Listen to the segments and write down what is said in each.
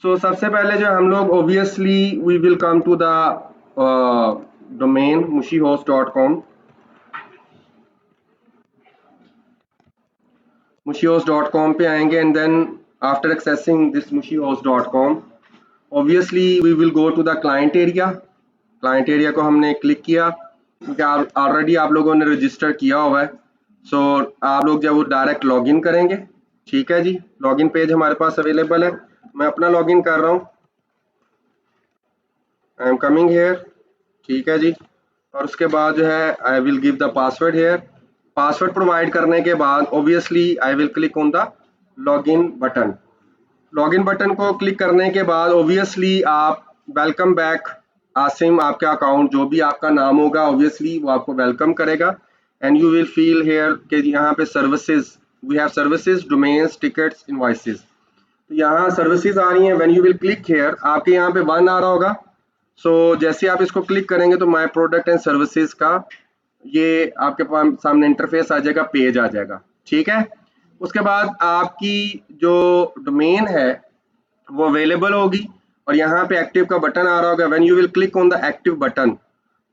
सो सबसे पहले जो हम लोग obviously we will come to the domain mushihost.com. mushihost.com पे आएंगे and then after accessing this mushihost.com obviously we will go to the client area. Client area को हमने क्लिक किया क्योंकि ऑलरेडी आप लोगों ने रजिस्टर किया हुआ है. सो आप लोग जब वो डायरेक्ट लॉगिन करेंगे. ठीक है जी, लॉगिन पेज हमारे पास अवेलेबल है. मैं अपना लॉगिन कर रहा हूँ. I am coming here. ठीक है जी, और उसके बाद जो है I will give the password here. Password provide करने के बाद obviously I will click on the login button. Login button को क्लिक करने के बाद ऑब्वियसली आप वेलकम बैक आसिम, आपका अकाउंट जो भी आपका नाम होगा ऑब्वियसली वो आपको वेलकम करेगा. And you will feel here कि यहाँ पे services, we have services, domains, tickets, invoices. तो यहाँ सर्विसेज आ रही हैं. When you will click here आपके यहाँ पे 1 आ रहा होगा. सो जैसे आप इसको क्लिक करेंगे तो माय प्रोडक्ट एंड सर्विसेज का ये आपके पास सामने इंटरफेस आ जाएगा, पेज आ जाएगा. ठीक है, उसके बाद आपकी जो डोमेन है वो अवेलेबल होगी और यहाँ पे एक्टिव का बटन आ रहा होगा. When you will click on the active button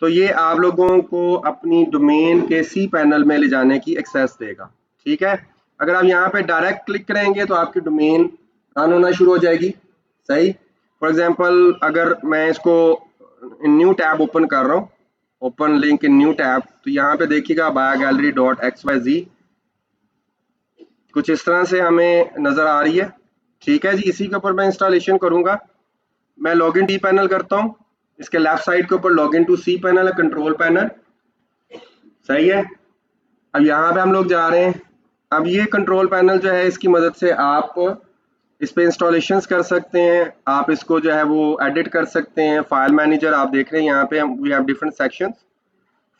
तो ये आप लोगों को अपनी डोमेन के सी पैनल में ले जाने की एक्सेस देगा. ठीक है, अगर आप यहाँ पे डायरेक्ट क्लिक करेंगे तो आपकी डोमेन रन होना शुरू हो जाएगी. सही. फॉर एग्जांपल अगर मैं इसको न्यू टैब ओपन कर रहा हूँ, open link in new tab, तो यहाँ पे देखिएगा buyagalery.xyz कुछ इस तरह से हमें नजर आ रही है. ठीक है जी, इसी के ऊपर मैं इंस्टॉलेशन करूंगा. मैं लॉगिन डी पैनल करता हूँ. इसके लेफ्ट साइड के ऊपर लॉगिन टू सी पैनल है, कंट्रोल पैनल. सही है. अब यहाँ पे हम लोग जा रहे हैं. अब ये कंट्रोल पैनल जो है इसकी मदद से आप इस पे इंस्टॉलेशंस कर सकते हैं. आप इसको जो है वो एडिट कर सकते हैं. फाइल मैनेजर आप देख रहे हैं यहाँ पे we have different sections.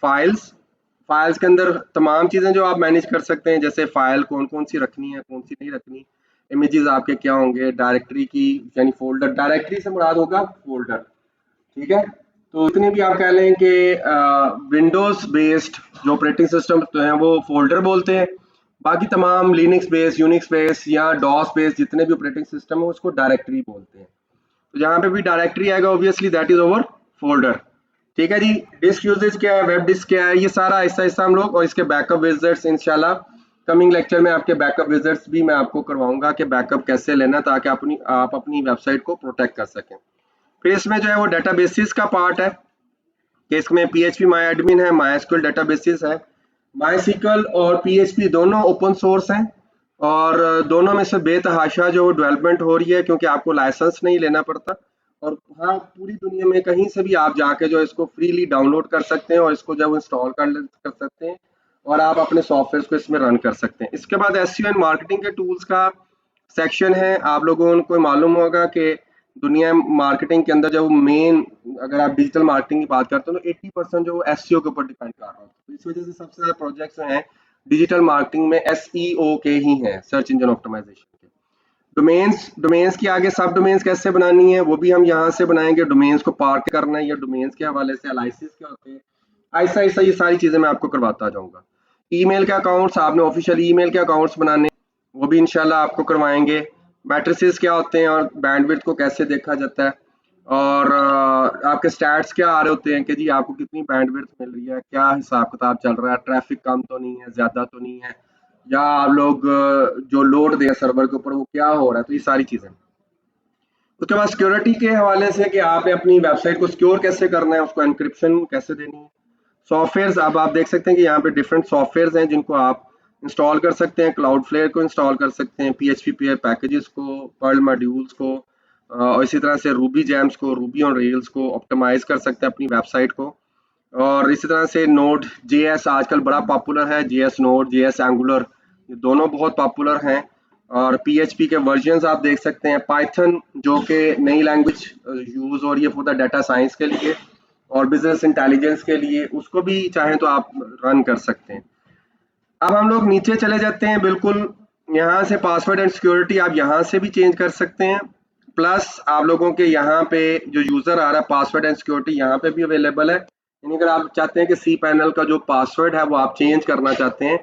Files के अंदर तमाम चीज़ें जो आप मैनेज कर सकते हैं, जैसे फाइल कौन कौन सी रखनी है, कौन सी नहीं रखनी. इमेजेस आपके क्या होंगे, डायरेक्टरी की यानी फोल्डर, डायरेक्टरी से मुराद होगा फोल्डर. ठीक है, तो इतने भी आप कह लें कि विंडोज बेस्ड जो ऑपरेटिंग सिस्टम तो हैं वो फोल्डर बोलते हैं. बाकी तमाम लिनक्स बेस्ड, यूनिक्स बेस्ड या डॉस बेस्ड जितने भी ऑपरेटिंग सिस्टम है उसको डायरेक्टरी बोलते हैं. तो जहाँ पे भी डायरेक्टरी आएगा obviously that is over folder. ठीक है जी, डिस्क यूजेज क्या है, वेब डिस्क क्या है, ये सारा ऐसा ऐसा हम लोग, और इसके बैकअप विजर्ट्स इंशाल्लाह कमिंग लेक्चर में आपके बैकअप विजर्ट्स भी मैं आपको करवाऊंगा कि बैकअप कैसे लेना ताकि आप अपनी वेबसाइट को प्रोटेक्ट कर सकें. फिर इसमें जो है वो डेटाबेसिस का पार्ट है कि इसमें PHP माई एडमिन है, MySQL डेटाबेसिस है. MySQL और PHP दोनों ओपन सोर्स हैं और दोनों में से बेतहाशा जो डेवलपमेंट हो रही है क्योंकि आपको लाइसेंस नहीं लेना पड़ता. और हाँ, पूरी दुनिया में कहीं से भी आप जाके जो इसको फ्रीली डाउनलोड कर सकते हैं और इसको जब इंस्टॉल कर सकते हैं और आप अपने सॉफ्टवेयर को इसमें रन कर सकते हैं. इसके बाद SEO एंड मार्केटिंग के टूल्स का सेक्शन है. आप लोगों को मालूम होगा कि दुनिया मार्केटिंग के अंदर जब मेन अगर आप डिजिटल मार्केटिंग की बात करते हो तो 80% जो SEO के ऊपर डिपेंड कर रहा है. तो इस वजह से सबसे ज्यादा प्रोजेक्ट्स हैं डिजिटल मार्केटिंग में SEO के ही हैं, सर्च इंजन ऑप्टिमाइजेशन के. डोमेन्स की आगे सब डोमेन्स कैसे बनानी है वो भी हम यहाँ से बनाएंगे. डोमेन्स को पार्क करना है या डोमेन्स के हवाले से एनालिसिस क्या होते हैं, ऐसा ऐसा ये सारी चीजें मैं आपको करवाता जाऊंगा. ईमेल के अकाउंट्स, आपने ऑफिशियल ईमेल के अकाउंट्स बनाने वो भी इंशाल्लाह आपको करवाएंगे. मैट्रिसेस क्या होते हैं और बैंडविड्थ को कैसे देखा जाता है और आपके स्टैट्स क्या आ रहे होते हैं कि जी आपको कितनी बैंडविड्थ मिल रही है, क्या हिसाब किताब चल रहा है, ट्रैफिक कम तो नहीं है, ज्यादा तो नहीं है, या आप लोग जो लोड दे सर्वर के ऊपर वो क्या हो रहा है. तो ये सारी चीजें. उसके बाद सिक्योरिटी के हवाले से कि आपने अपनी वेबसाइट को सिक्योर कैसे करना है, उसको एनक्रिप्शन कैसे देनी है. सॉफ्टवेयर अब आप देख सकते हैं कि यहाँ पे डिफरेंट सॉफ्टवेयर हैं जिनको आप इंस्टॉल कर सकते हैं. क्लाउडफ्लेयर को इंस्टॉल कर सकते हैं, PHP पेयर पैकेजेस को, पर्ल मॉड्यूल्स को, और इसी तरह से रूबी जेम्स को, रूबी ऑन रेल्स को ऑप्टिमाइज कर सकते हैं अपनी वेबसाइट को. और इसी तरह से नोड JS आजकल बड़ा पॉपुलर है, JS नोड, JS एंगुलर, ये दोनों बहुत पॉपुलर हैं. और PHP के वर्जन्स आप देख सकते हैं. पाइथन जो कि नई लैंग्वेज यूज हो रही है फॉर द डाटा साइंस के लिए और बिजनेस इंटेलिजेंस के लिए, उसको भी चाहें तो आप रन कर सकते हैं. अब हम लोग नीचे चले जाते हैं. बिल्कुल यहाँ से पासवर्ड एंड सिक्योरिटी आप यहाँ से भी चेंज कर सकते हैं. प्लस आप लोगों के यहाँ पे जो यूजर आ रहा है पासवर्ड एंड सिक्योरिटी यहाँ पे भी अवेलेबल है. यानी अगर आप चाहते हैं कि सी पैनल का जो पासवर्ड है वो आप चेंज करना चाहते हैं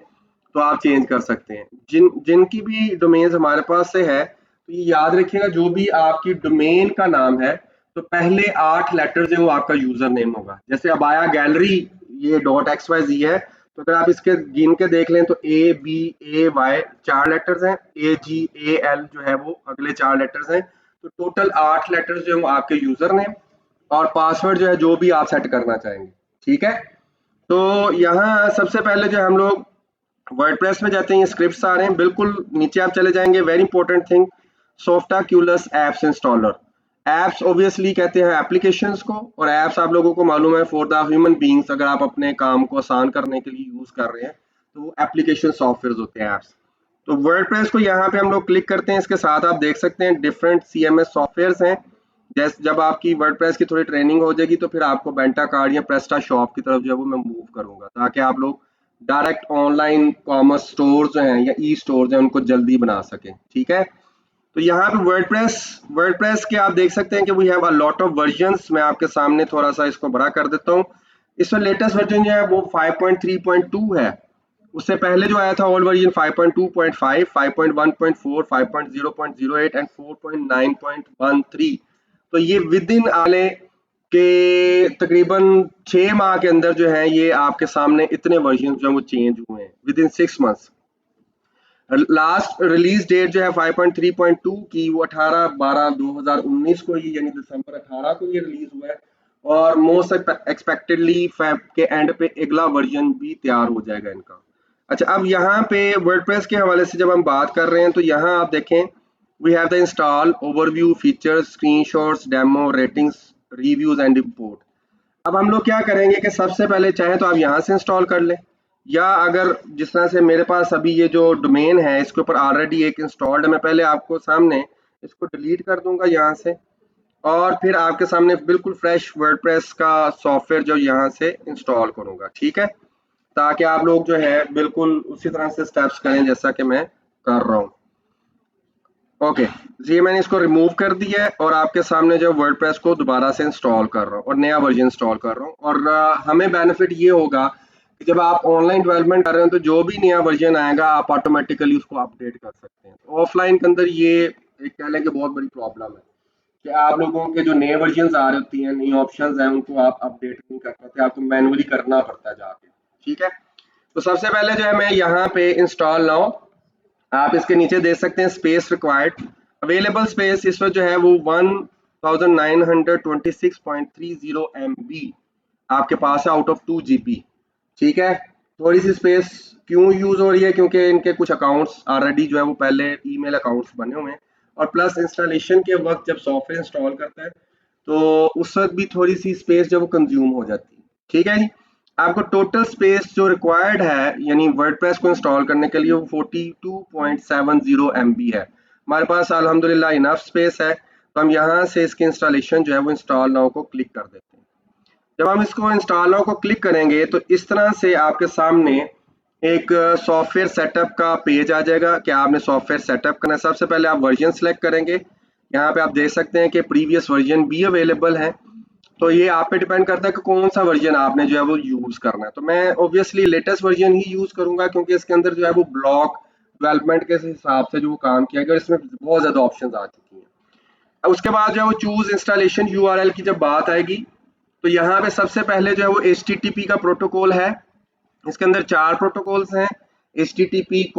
तो आप चेंज कर सकते हैं. जिनकी भी डोमेन्स हमारे पास से है तो तो ये याद रखिएगा, जो भी आपकी डोमेन का नाम है तो पहले 8 लेटर्स है वो आपका यूजर नेम होगा। जैसे अबाया गैलरी ये .xyz है, तो अगर आप इसके गिन के देख लें तो ABAY 4 लेटर्स हैं, AGAL जो है वो अगले 4 लेटर्स हैं, तो टोटल 8 लेटर्स जो है वो आपके यूजर नेम और पासवर्ड जो है जो भी आप सेट करना चाहेंगे। ठीक है, तो यहाँ सबसे पहले जो हम लोग वर्डप्रेस में जाते हैं, ये स्क्रिप्ट्स आ रहे हैं, बिल्कुल नीचे आप चले जाएंगे। Very important thing, Softaculous apps installer. Apps obviously कहते हैं एप्लीकेशंस को, और एप्स आप लोगों को मालूम है फॉर द ह्यूमन बीइंग्स, अगर आप अपने काम को आसान करने के लिए यूज कर रहे हैं तो वो एप्लीकेशन सॉफ्टवेयर होते हैं, एप्स। तो वर्डप्रेस को यहाँ पे हम लोग क्लिक करते हैं, इसके साथ आप देख सकते हैं डिफरेंट CMS सॉफ्टवेयर्स हैं। जैसे जब आपकी वर्डप्रेस की थोड़ी ट्रेनिंग हो जाएगी तो फिर आपको बेंटा कार्ड या प्रेस्टा शॉप की तरफ जो है वो मैं मूव करूंगा, ताकि आप लोग डायरेक्ट ऑनलाइन कॉमर्स स्टोर जो हैं या ई स्टोर हैं उनको जल्दी बना सकें। ठीक है, तो यहाँ पे वर्डप्रेस के आप देख सकते हैं कि we have a lot of versions. मैं आपके सामने थोड़ा सा इसको बड़ा कर देता हूँ। इसमें लेटेस्ट वर्जन जो है वो 5.3.2 है। उससे पहले जो आया था ओल्ड वर्जन 5.2.5, 5.1.4, 5.0.08 एंड 4.9.13। तो ये विद इन आने के तकरीबन 6 माह के अंदर जो है ये आपके सामने इतने वर्जन जो है वो चेंज हुए हैं within 6 months. Last release date जो है 5.3.2 की वो 18/12/2019 को ही, यानी दिसंबर 18 को ये रिलीज हुआ है, और मोस्ट एक्सपेक्टेडली फेब के एंड पे अगला वर्जन भी तैयार हो जाएगा इनका। अच्छा, अब यहाँ पे वर्डप्रेस के हवाले से जब हम बात कर रहे हैं तो यहाँ आप देखें we have the install, overview, features, screenshots, demo, ratings, reviews and report. अब हम लोग क्या करेंगे कि सबसे पहले चाहे तो आप यहाँ से इंस्टॉल कर लें, या अगर जिस तरह से मेरे पास अभी ये जो डोमेन है इसके ऊपर ऑलरेडी एक इंस्टॉल्ड है, मैं पहले आपको सामने इसको डिलीट कर दूंगा यहाँ से, और फिर आपके सामने बिल्कुल फ्रेश वर्डप्रेस का सॉफ्टवेयर जो यहाँ से इंस्टॉल करूंगा। ठीक है, ताकि आप लोग जो है बिल्कुल उसी तरह से स्टेप्स करें जैसा कि मैं कर रहा हूँ। ओके जी, मैंने इसको रिमूव कर दिया है और आपके सामने जो वर्डप्रेस को दोबारा से इंस्टॉल कर रहा हूँ और नया वर्जन इंस्टॉल कर रहा हूँ। और हमें बेनिफिट ये होगा कि जब आप ऑनलाइन डेवलपमेंट कर रहे हैं तो जो भी नया वर्जन आएगा आप ऑटोमेटिकली उसको अपडेट कर सकते हैं। ऑफलाइन के अंदर ये एक कह लें कि बहुत बड़ी प्रॉब्लम है कि आप लोगों के जो नए वर्जन आ रहे होती हैं, नई ऑप्शंस हैं, उनको आप अपडेट नहीं कर पाते, आपको मैनुअली करना पड़ता है जाके। ठीक है, तो सबसे पहले जो है मैं यहाँ पे इंस्टॉल नाउ, आप इसके नीचे देख सकते हैं स्पेस रिक्वायर्ड, अवेलेबल स्पेस इस वक्त जो है वो 1926.30 MB आपके पास है आउट ऑफ 2 GB। ठीक है, थोड़ी सी स्पेस क्यों यूज हो रही है, क्योंकि इनके कुछ अकाउंट्स ऑलरेडी जो है वो पहले ईमेल अकाउंट्स बने हुए हैं, और प्लस इंस्टॉलेशन के वक्त जब सॉफ्टवेयर इंस्टॉल करता है तो उस वक्त भी थोड़ी सी स्पेस जो वो कंज्यूम हो जाती है। ठीक है जी, आपको टोटल स्पेस जो रिक्वायर्ड है यानी वर्डप्रेस को इंस्टॉल करने के लिए वो 42.70 MB है। हमारे पास अल्हम्दुलिल्लाह इनफ स्पेस है, तो हम यहाँ से इसकी इंस्टॉलेशन जो है वो इंस्टॉल नाउ को क्लिक कर देते हैं। जब हम इसको इंस्टॉल नाउ को क्लिक करेंगे तो इस तरह से आपके सामने एक सॉफ्टवेयर सेटअप का पेज आ जाएगा कि आपने सॉफ्टवेयर सेटअप करना है। सबसे पहले आप वर्जन सेलेक्ट करेंगे, यहाँ पे आप देख सकते हैं कि प्रीवियस वर्जन भी अवेलेबल है, तो ये आप पे डिपेंड करता है कि कौन सा वर्जन आपने जो है वो यूज करना है। तो मैं ऑब्वियसली लेटेस्ट वर्जन ही यूज करूंगा, क्योंकि इसके अंदर जो है वो ब्लॉक डेवलपमेंट के हिसाब से जो वो काम किया गया, इसमें बहुत ज्यादा ऑप्शंस आ चुकी हैं। अब उसके बाद जो है वो चूज इंस्टॉलेशन URL की जब बात आएगी तो यहाँ पे सबसे पहले जो है वो HTTP का प्रोटोकॉल है। इसके अंदर 4 प्रोटोकॉल्स हैं, HTTP://